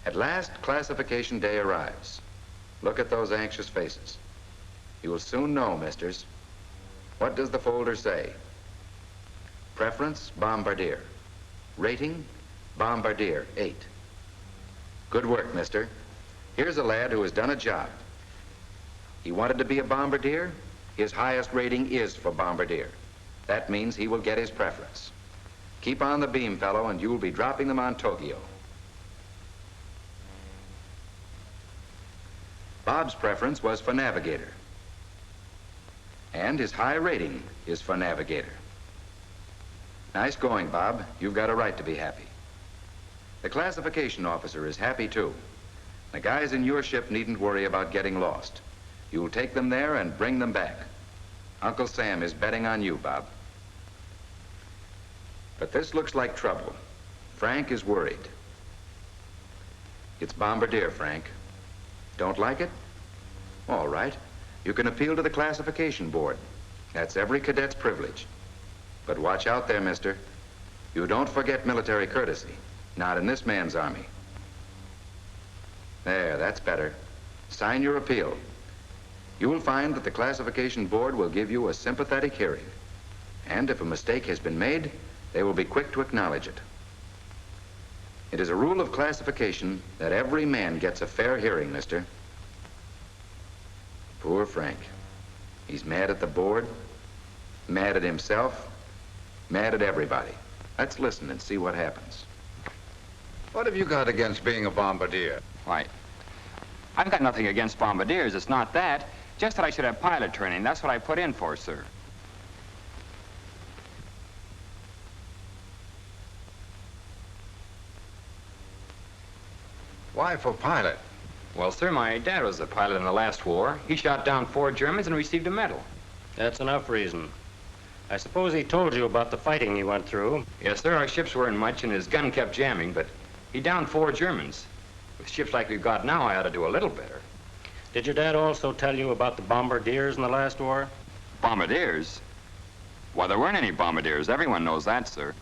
At last, classification day arrives. Look at those anxious faces. You will soon know, misters. What does the folder say? Preference, bombardier. Rating, bombardier, 8. Good work, mister. Here's a lad who has done a job. He wanted to be a bombardier. His highest rating is for bombardier. That means he will get his preference. Keep on the beam, fellow, and you'll be dropping them on Tokyo. Bob's preference was for navigator. And his high rating is for navigator. Nice going, Bob. You've got a right to be happy. The classification officer is happy, too. The guys in your ship needn't worry about getting lost. You'll take them there and bring them back. Uncle Sam is betting on you, Bob. But this looks like trouble. Frank is worried. It's bombardier, Frank. Don't like it? All right. You can appeal to the classification board. That's every cadet's privilege. But watch out there, mister. You don't forget military courtesy. Not in this man's army. There, that's better. Sign your appeal. You will find that the classification board will give you a sympathetic hearing. And if a mistake has been made, they will be quick to acknowledge it. It is a rule of classification that every man gets a fair hearing, mister. Poor Frank. He's mad at the board, mad at himself, mad at everybody. Let's listen and see what happens. What have you got against being a bombardier? Why, I've got nothing against bombardiers. It's not that. Just that I should have pilot training. That's what I put in for, sir. Why for pilot? Well, sir, my dad was a pilot in the last war. He shot down 4 Germans and received a medal. That's enough reason. I suppose he told you about the fighting he went through. Yes, sir, our ships weren't much and his gun kept jamming, but he downed 4 Germans. With ships like we've got now, I ought to do a little better. Did your dad also tell you about the bombardiers in the last war? Bombardiers? Why, there weren't any bombardiers. Everyone knows that, sir.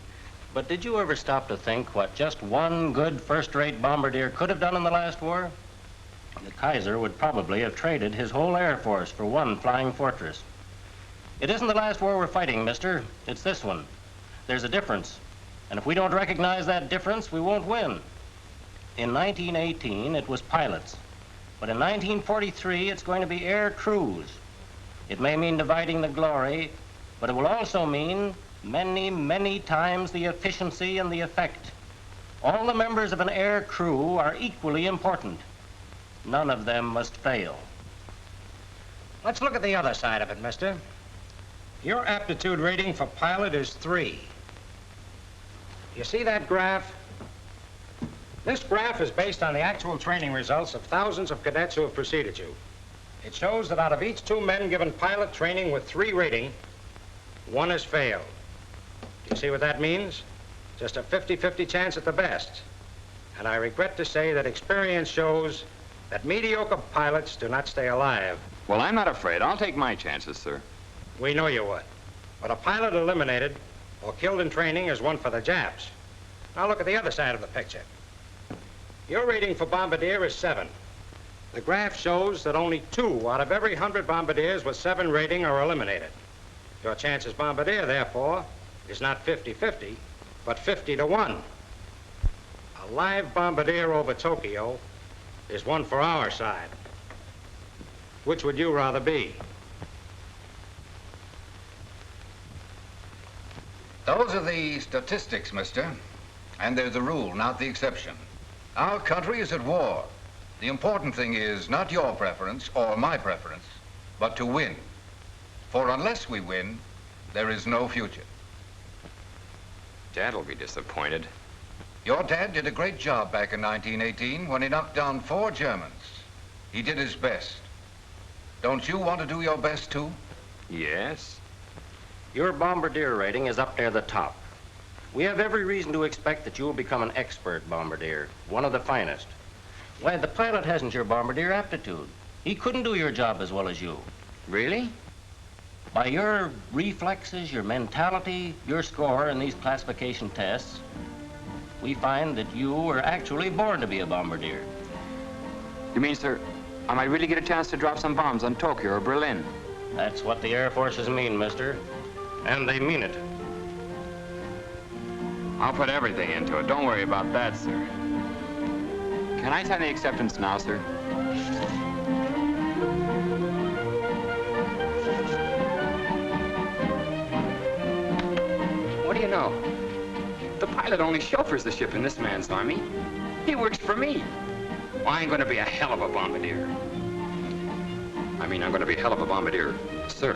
But did you ever stop to think what just one good first-rate bombardier could have done in the last war? The Kaiser would probably have traded his whole Air Force for one flying fortress. It isn't the last war we're fighting, mister. It's this one. There's a difference. And if we don't recognize that difference, we won't win. In 1918, it was pilots. But in 1943, it's going to be air crews. It may mean dividing the glory, but it will also mean many, many times the efficiency and the effect. All the members of an air crew are equally important. None of them must fail. Let's look at the other side of it, mister. Your aptitude rating for pilot is 3. You see that graph? This graph is based on the actual training results of thousands of cadets who have preceded you. It shows that out of each 2 men given pilot training with 3 rating, 1 has failed. Do you see what that means? Just a 50-50 chance at the best. And I regret to say that experience shows that mediocre pilots do not stay alive. Well, I'm not afraid. I'll take my chances, sir. We know you would. But a pilot eliminated or killed in training is one for the Japs. Now look at the other side of the picture. Your rating for bombardier is 7. The graph shows that only 2 out of every 100 bombardiers with 7 rating are eliminated. Your chance as bombardier, therefore, is not 50-50, but 50-1. A live bombardier over Tokyo is 1 for our side. Which would you rather be? Those are the statistics, mister. And they're the rule, not the exception. Our country is at war. The important thing is not your preference or my preference, but to win. For unless we win, there is no future. Dad'll be disappointed. Your dad did a great job back in 1918 when he knocked down 4 Germans. He did his best. Don't you want to do your best, too? Yes. Your bombardier rating is up near the top. We have every reason to expect that you will become an expert bombardier, one of the finest. Why, the pilot hasn't your bombardier aptitude. He couldn't do your job as well as you. Really? By your reflexes, your mentality, your score in these classification tests, we find that you were actually born to be a bombardier. You mean, sir, I might really get a chance to drop some bombs on Tokyo or Berlin? That's what the Air Forces mean, mister. And they mean it. I'll put everything into it. Don't worry about that, sir. Can I sign the acceptance now, sir? What do you know? The pilot only chauffeurs the ship in this man's army. He works for me. Well, I'm going to be a hell of a bombardier. I mean, I'm going to be a hell of a bombardier, sir.